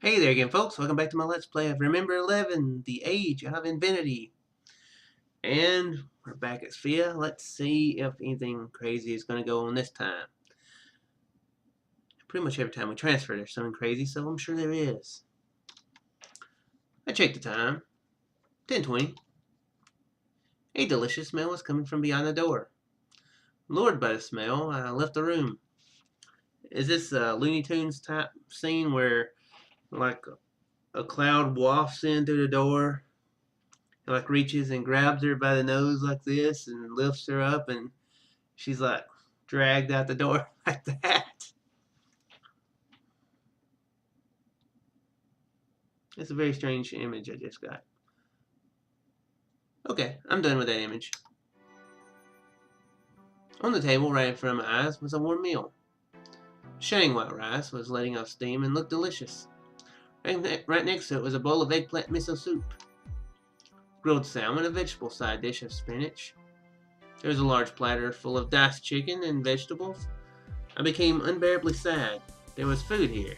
Hey there again, folks. Welcome back to my Let's Play of Remember11, The Age of Infinity. And we're back at SPHIA. Let's see if anything crazy is going to go on this time. Pretty much every time we transfer, there's something crazy, so I'm sure there is. I checked the time. 10:20. A delicious smell was coming from beyond the door. Lured by the smell, I left the room. Is this a Looney Tunes type scene where, like, a cloud wafts in through the door? Like reaches and grabs her by the nose like this and lifts her up, and she's like dragged out the door like that. It's a very strange image I just got. Okay, I'm done with that image. On the table right in front of my eyes was a warm meal. Shining white rice was letting off steam and looked delicious. Right next to it was a bowl of eggplant miso soup. Grilled salmon, a vegetable side dish of spinach. There was a large platter full of diced chicken and vegetables. I became unbearably sad. There was food here.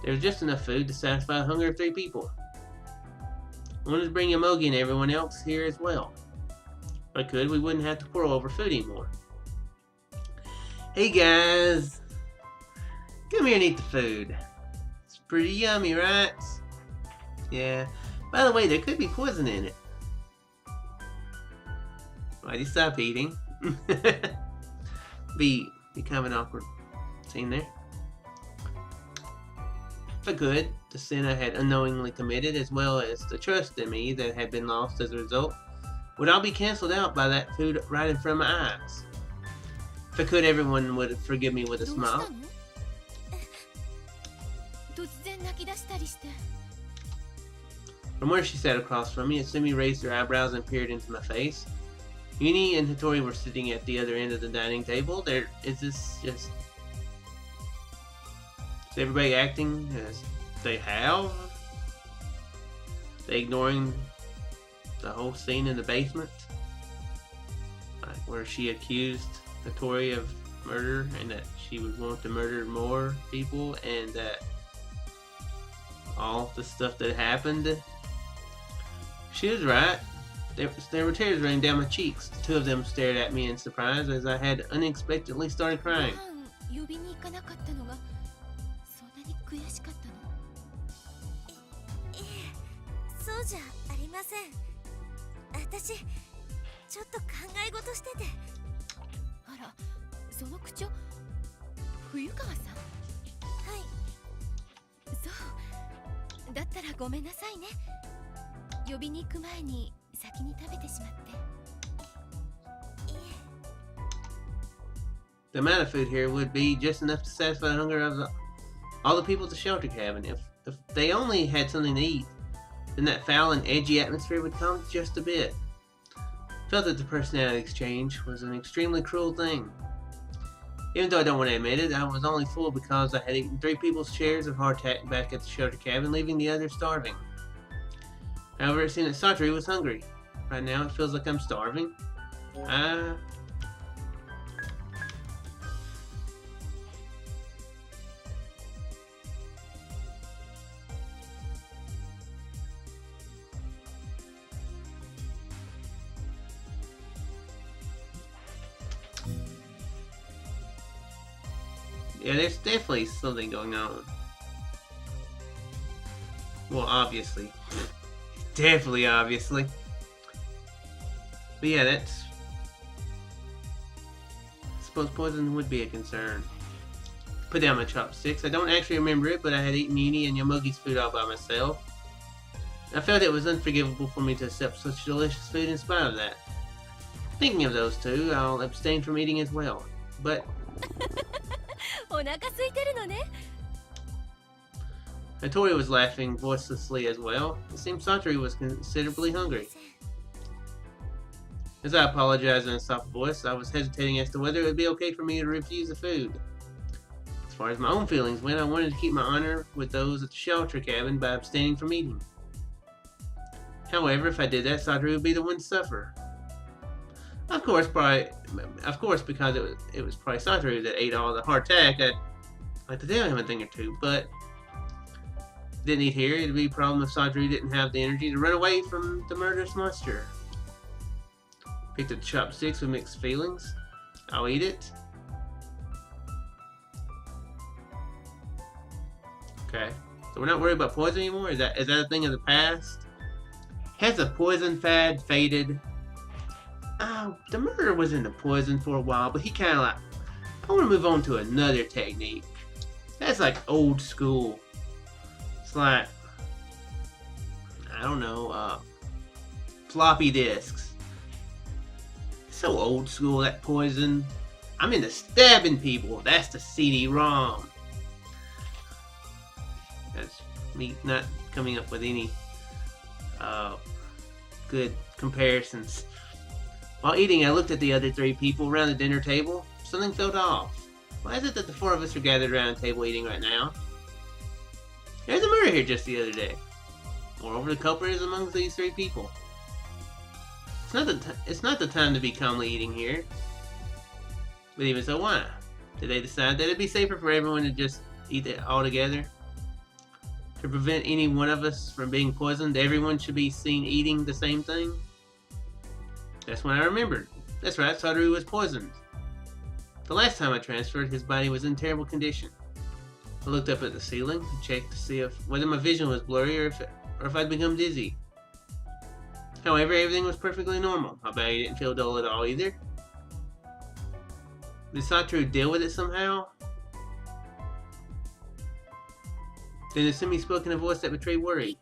There was just enough food to satisfy the hunger of 3 people. I wanted to bring Yomogi and everyone else here as well. If I could, we wouldn't have to quarrel over food anymore. Hey guys! Come here and eat the food. It's pretty yummy, right? Yeah. By the way, there could be poison in it. Why'd you stop eating? be kind of an awkward scene there. If I could, the sin I had unknowingly committed, as well as the trust in me that had been lost as a result, would all be cancelled out by that food right in front of my eyes. If I could, everyone would forgive me with a smile. From where she sat across from me, Asumi raised her eyebrows and peered into my face. Uni and Hattori were sitting at the other end of the dining table. Is everybody acting as they have? They ignoring the whole scene in the basement? Like where she accused Hattori of murder and that she would want to murder more people, and that all the stuff that happened. She was right. There were tears running down my cheeks. The 2 of them stared at me in surprise as I had unexpectedly started crying. The amount of food here would be just enough to satisfy the hunger of all the people at the shelter cabin. If they only had something to eat, then that foul and edgy atmosphere would calm just a bit. I felt that the personality exchange was an extremely cruel thing. Even though I don't want to admit it, I was only fooled because I had eaten 3 people's shares of hardtack back at the shelter cabin, leaving the others starving. However, it seemed that Satoru was hungry. Right now, it feels like I'm starving. Yeah, there's definitely something going on. Well, obviously. Definitely, obviously. But yeah, I suppose poison would be a concern. Put down my chopsticks. I don't actually remember it, but I had eaten Uni and Yomogi's food all by myself. I felt it was unforgivable for me to accept such delicious food in spite of that. Thinking of those 2, I'll abstain from eating as well. But Hattori was laughing voicelessly as well. It seemed Satoru was considerably hungry. As I apologized in a soft voice, I was hesitating as to whether it would be okay for me to refuse the food. As far as my own feelings went, I wanted to keep my honor with those at the shelter cabin by abstaining from eating. However, if I did that, Satoru would be the one to suffer. Of course, because it was probably Satoru that ate all the hardtack, I'd like to tell him a thing or two, but Didn't eat here, it'd be a problem if Satoru didn't have the energy to run away from the murderous monster. Picked up chopsticks with mixed feelings. I'll eat it. Okay. So we're not worried about poison anymore? Is that a thing of the past? Has the poison fad faded? Oh, the murderer was into poison for a while, but he kind of like, I want to move on to another technique. That's like old school. It's like, I don't know, floppy disks. So old school, that poison. I'm into stabbing people. That's the CD-ROM. That's me not coming up with any good comparisons. While eating, I looked at the other three people around the dinner table. Something felt off. Why is it that the four of us are gathered around a table eating right now? There's a murder here just the other day. Moreover, the culprit is amongst these three people. It's not the time to be calmly eating here. But even so, why? Did they decide that it'd be safer for everyone to just eat it all together? To prevent any one of us from being poisoned, everyone should be seen eating the same thing? That's when I remembered. That's right, Satoru was poisoned. The last time I transferred, his body was in terrible condition. I looked up at the ceiling and checked to see whether my vision was blurry or if I'd become dizzy. However, everything was perfectly normal. My body didn't feel dull at all either. Did Satoru deal with it somehow? Then Asumi spoke in a voice that betrayed worry.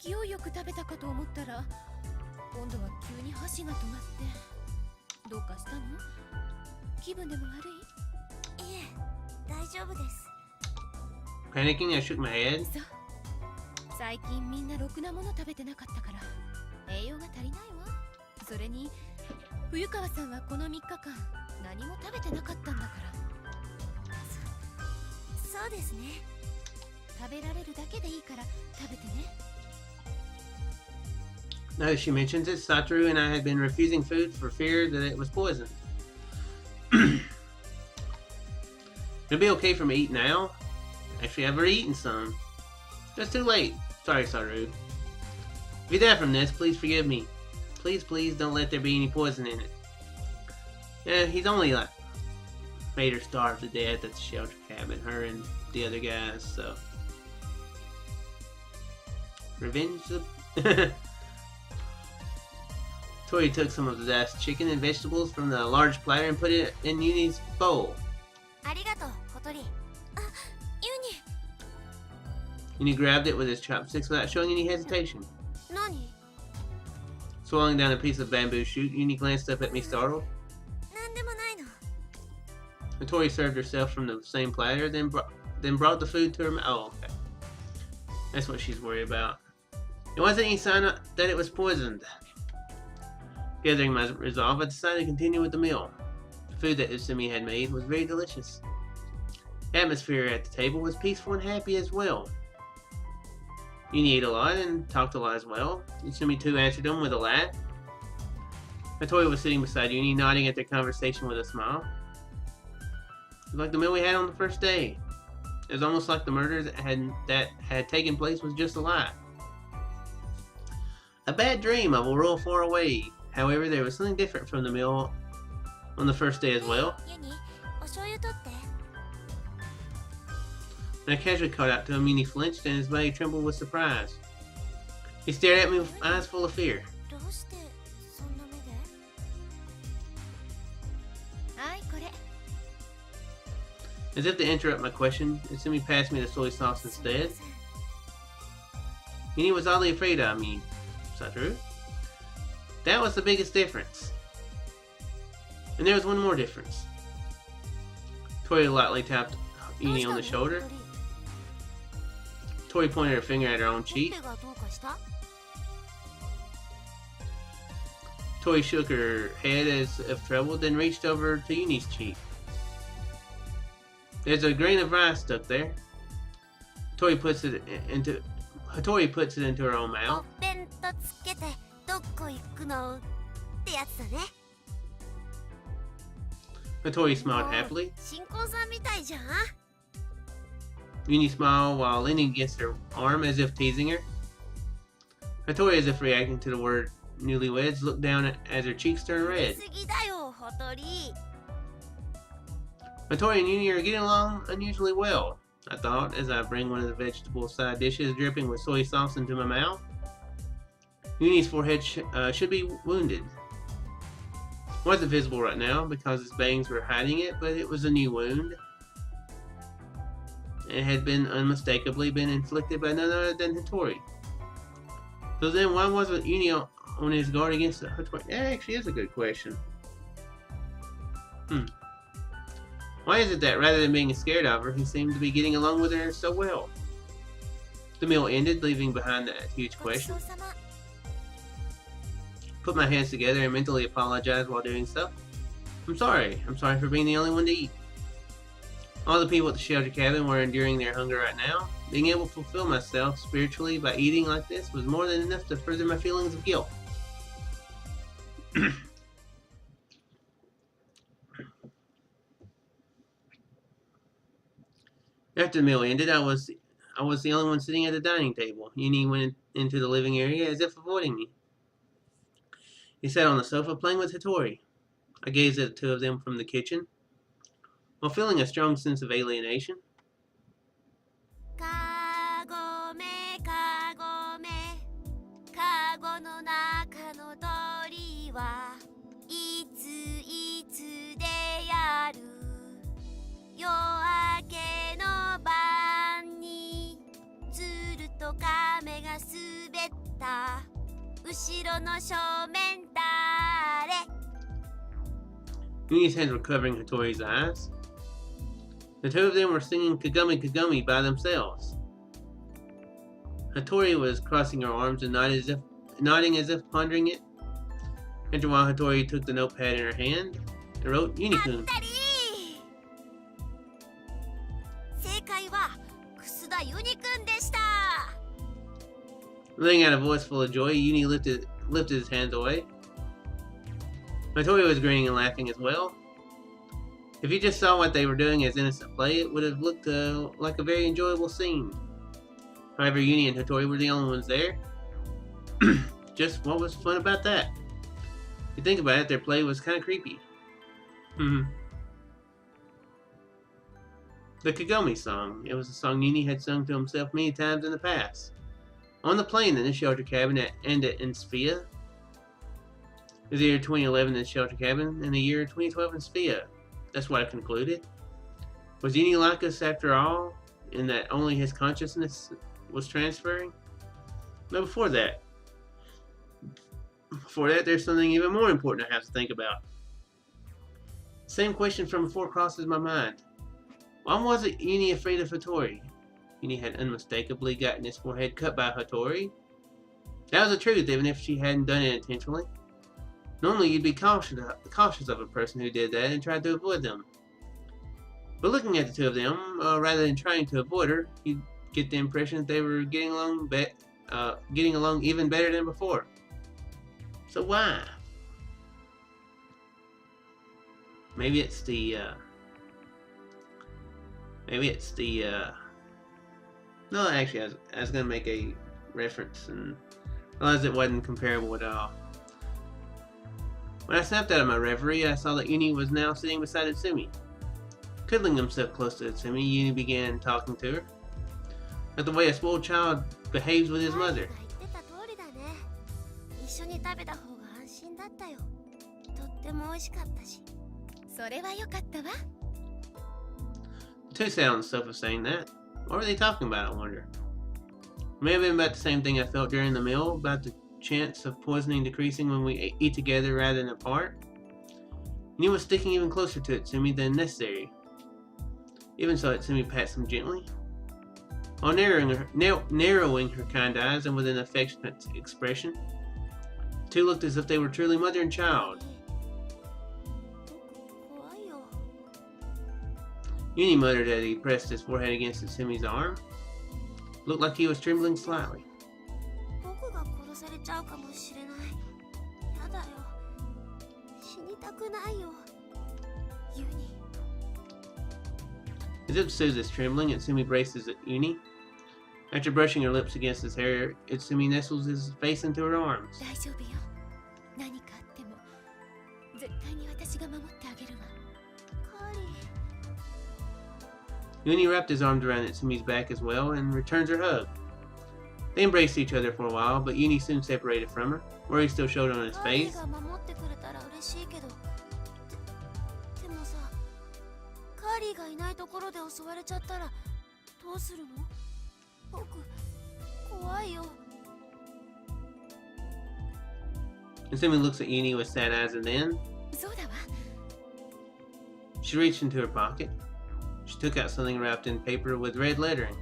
Panicking, I shook my head. Now that she mentions it, Satoru and I had been refusing food for fear that it was poisoned. It'll be okay for me to eat now. Actually, I've already eaten some. It's too late. Sorry, Satoru. If you die from this, please forgive me. Please, please don't let there be any poison in it. Yeah, he's only like made her starve to death at the shelter cabin, her and the other guys, so. Revenge the... Tori took some of the diced chicken and vegetables from the large platter and put it in Yuni's bowl. Yuni grabbed it with his chopsticks without showing any hesitation. Swallowing down a piece of bamboo shoot, Yuni glanced up at me startled. Tori served herself from the same platter, then brought the food to her mouth. Oh, okay. That's what she's worried about. It wasn't any sign that it was poisoned. Gathering my resolve, I decided to continue with the meal. The food that Usumi had made was very delicious. The atmosphere at the table was peaceful and happy as well. Yuni ate a lot and talked a lot as well. Usumi too answered them with a laugh. Tori was sitting beside Yuni, nodding at their conversation with a smile. It was like the meal we had on the first day. It was almost like the murder that had taken place was just a lie. A bad dream of a world far away. However, there was something different from the meal on the first day as well. When I casually called out to him, Yuni flinched and his body trembled with surprise. He stared at me with eyes full of fear. As if to interrupt my question, Usumi passed me the soy sauce instead. Yuni was oddly afraid of me. Satoru? That was the biggest difference. And there was one more difference. Tori lightly tapped Yuni on the shoulder. Tori pointed her finger at her own cheek. Tori shook her head as if troubled, then reached over to Yuni's cheek. There's a grain of rice stuck there. Tori puts it into her own mouth. Tori smiled happily. Uni smiled while leaning against her arm as if teasing her. Hattori, as if reacting to the word newlyweds, looked down as her cheeks turned red. Hattori and Uni are getting along unusually well, I thought, as I bring one of the vegetable side dishes dripping with soy sauce into my mouth. Uni's forehead should be wounded. It wasn't visible right now because his bangs were hiding it, but it was a new wound. It had been unmistakably been inflicted by none other than Hattori. So then why wasn't Uni on his guard against Hattori? That actually is a good question. Why is it that rather than being scared of her, he seemed to be getting along with her so well? The meal ended, leaving behind that huge question. Put my hands together and mentally apologized while doing so. I'm sorry for being the only one to eat. All the people at the shelter cabin were enduring their hunger right now. Being able to fulfill myself spiritually by eating like this was more than enough to further my feelings of guilt. After the meal ended, I was the only one sitting at the dining table. Uni went into the living area as if avoiding me. He sat on the sofa playing with Hattori. I gazed at the two of them from the kitchen, while feeling a strong sense of alienation. Uni's hands were covering Hattori's eyes. The two of them were singing Kagumi Kagumi by themselves. Hattori was crossing her arms and nodding as if pondering it. After a while, Hattori took the notepad in her hand and wrote Unikun. Letting out a voice full of joy, Uni lifted his hands away. Hattori was grinning and laughing as well. If you just saw what they were doing as innocent play, it would have looked like a very enjoyable scene. However, Uni and Hattori were the only ones there. Just what was fun about that? If you think about it, their play was kind of creepy. The Kagome song. It was a song Uni had sung to himself many times in the past. On the plane in the shelter cabin and in SPHIA. It was the year 2011 in the shelter cabin and the year 2012 in SPHIA. That's what I concluded. Was Uni like us after all, in that only his consciousness was transferring? No, before that, there's something even more important I have to think about. Same question from before crosses my mind. Why wasn't Uni afraid of Hattori? Uni had unmistakably gotten his forehead cut by Hattori. That was the truth, even if she hadn't done it intentionally. Normally, you'd be cautious of a person who did that and tried to avoid them. But looking at the two of them, rather than trying to avoid her, you'd get the impression that they were getting along even better than before. So why? Maybe it's the no, actually, I was going to make a reference and realized it wasn't comparable at all. When I snapped out of my reverie, I saw that Uni was now sitting beside Utsumi. Cuddling himself close to Utsumi, Uni began talking to her, like the way a spoiled child behaves with his mother. The two sat on the sofa saying that. What were they talking about, I wonder? It may have been about the same thing I felt during the meal, about the chance of poisoning decreasing when we eat together rather than apart. Uni was sticking even closer to Utsumi than necessary. Even so, Utsumi pats him gently, while narrowing her kind eyes and with an affectionate expression. The two looked as if they were truly mother and child. Uni muttered as he pressed his forehead against Utsumi's arm. Looked like he was trembling slightly. His lips soothes trembling. Utsumi braces at Uni. After brushing her lips against his hair, Utsumi nestles his face into her arms. Uni wrapped his arms around Utsumi's back as well and returns her hug. They embraced each other for a while, but Uni soon separated from her. Worry still showed on his face. Utsumi looks at Uni with sad eyes and then she reached into her pocket. She took out something wrapped in paper with red lettering.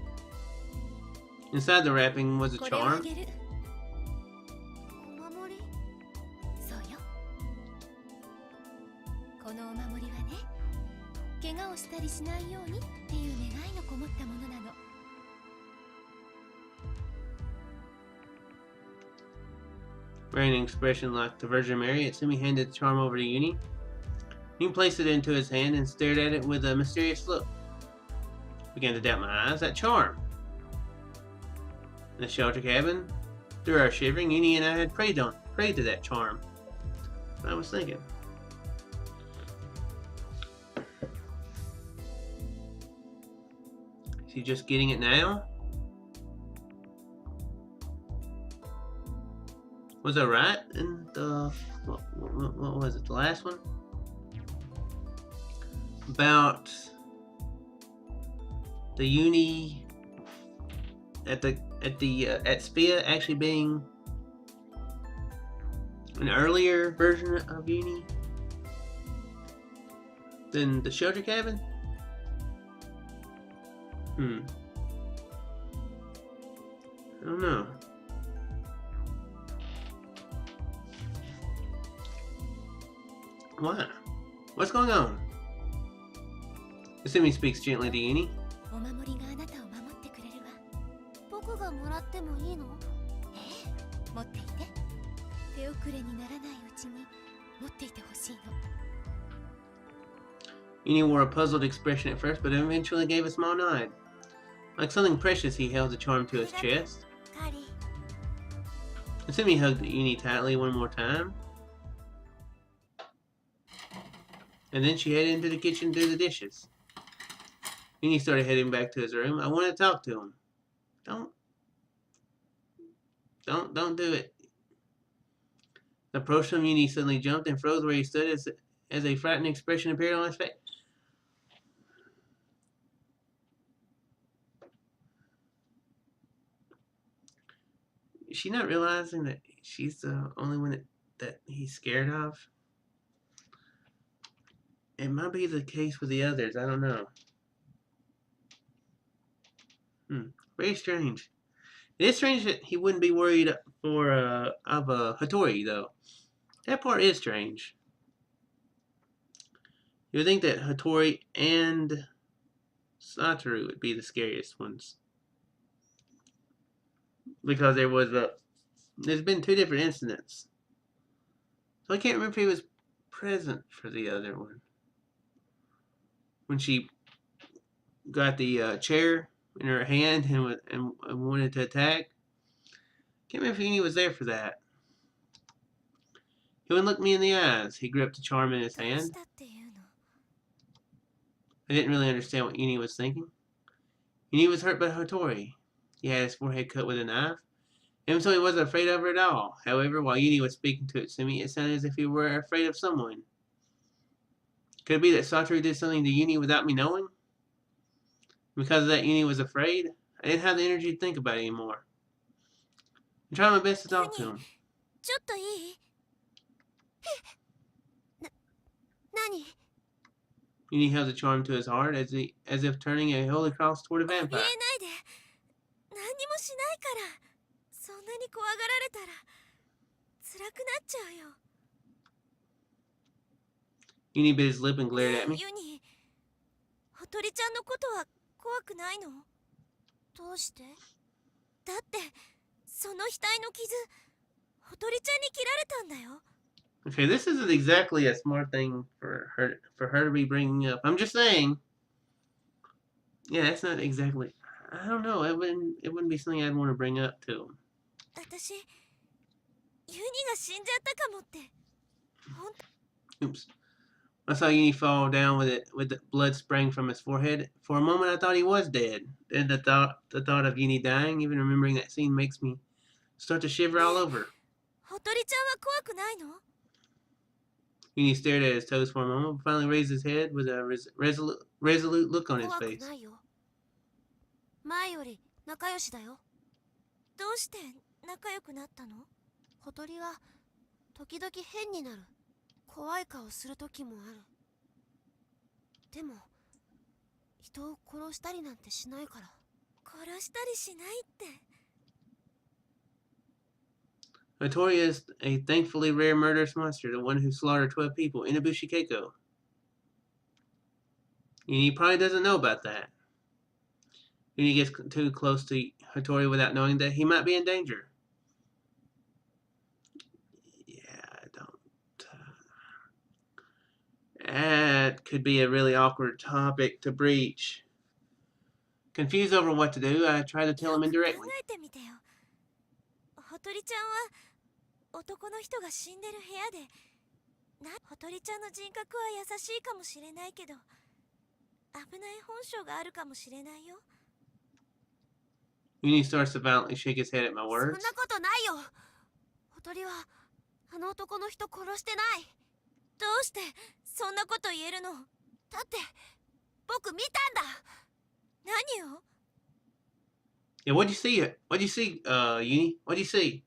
Inside the wrapping was a charm. Wearing an expression like the Virgin Mary, Utsumi handed the charm over to Uni. Uni placed it into his hand and stared at it with a mysterious look. I began to doubt my eyes. That charm! In the shelter cabin, through our shivering, Uni and I had prayed to that charm. That's what I was thinking. Is he just getting it now? Was I right in the what was it? The last one about the Uni at SPHIA actually being an earlier version of Uni than the shelter cabin? I don't know. Why? What's going on? Utsumi speaks gently to Uni. Uni wore a puzzled expression at first, but eventually gave a small nod. Like something precious, he held the charm to his chest. Utsumi hugged Uni tightly one more time. And then she headed into the kitchen to do the dishes. Uni started heading back to his room. I wanted to talk to him. Don't do it. The approach from Uni suddenly jumped and froze where he stood as a frightened expression appeared on his face. Is she not realizing that she's the only one that he's scared of? It might be the case with the others. I don't know. Very strange. It is strange that he wouldn't be worried of Hattori, though. That part is strange. You would think that Hattori and Satoru would be the scariest ones. Because there's been two different incidents. So I can't remember if he was present for the other one. When she got the chair in her hand and wanted to attack. Can't remember if Uni was there for that. He wouldn't look me in the eyes. He gripped the charm in his hand. I didn't really understand what Uni was thinking. Uni was hurt by Hattori. He had his forehead cut with a knife. And so he wasn't afraid of her at all. However, while Uni was speaking to Utsumi, it sounded as if he were afraid of someone. Could it be that Satoru did something to Uni without me knowing? Because of that, Uni was afraid. I didn't have the energy to think about it anymore. I'm trying my best to talk to him. Uni held the charm to his heart as if turning a holy cross toward a vampire. Uni bit his lip and glared at me. Okay, this isn't exactly a smart thing for her to be bringing up. I'm just saying. Yeah, that's not exactly. I don't know. It wouldn't be something I'd want to bring up to him. 私、ユニが死んじゃったかもって。本当 Oops. I saw Uni fall down with the blood spraying from his forehead. For a moment, I thought he was dead. Then the thought of Uni dying, even remembering that scene, makes me start to shiver ね all え、over. ほとりちゃんは怖くないの？ Uni stared at his toes for a moment, but finally raised his head with a resolute look on his 怖く face. ないよ。前より仲良しだよ。どうして仲良くなったの？ほとりは時々変になる。怖い顔する時もある。でも人を殺したりなんてしないから。殺したりしないって。Hattori is a thankfully rare murderous monster, the one who slaughtered 12 people in Ibushi Keiko. And he probably doesn't know about that. Uni gets too close to Hattori without knowing that he might be in danger. Yeah, don't. That could be a really awkward topic to breach. Confused over what to do, I try to tell him よく考 indirectly. えてみてよ。ほとりちゃんは男の人が死んでる部屋でほとりちゃんの人格は優しいかもしれないけど危ない本性があるかもしれないよ。 Uni starts to violently shake his head at my そん words. なことないよ。ほとりはあの男の人殺してない。どうしてそんなこと言えるの？だって僕見たんだ。何を？ Yeah, what'd you see? What'd you see, Uni? What'd you see?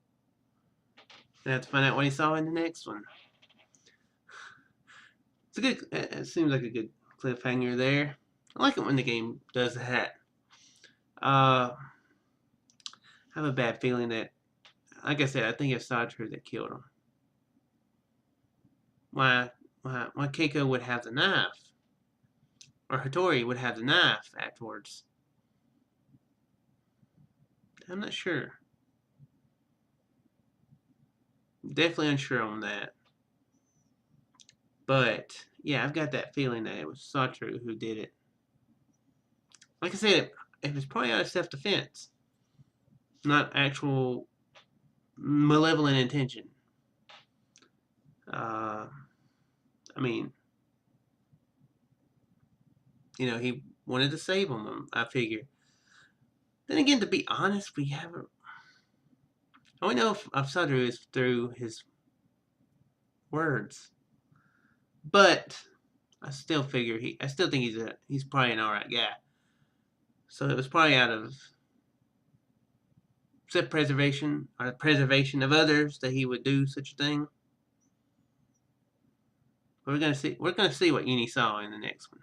I have to find out what he saw in the next one. It's a good. It seems like a good cliffhanger there. I like it when the game does that. I have a bad feeling that, like I said, I think it's Satru that killed him. Why Keiko would have the knife, or Hattori would have the knife afterwards. I'm not sure. Definitely unsure on that. But yeah, I've got that feeling that it was Satru who did it. Like I said, it was probably out of self-defense, not actual malevolent intention. I mean, he wanted to save him, I figure. Then again, to be honest, we haven't. All we know of Sadru is through his words. But I still figure I still think he's probably an alright guy. So it was probably out of self-preservation or preservation of others that he would do such a thing. But we're gonna see what Uni saw in the next one.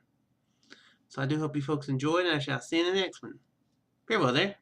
So I do hope you folks enjoyed, and I shall see you in the next one. Farewell there.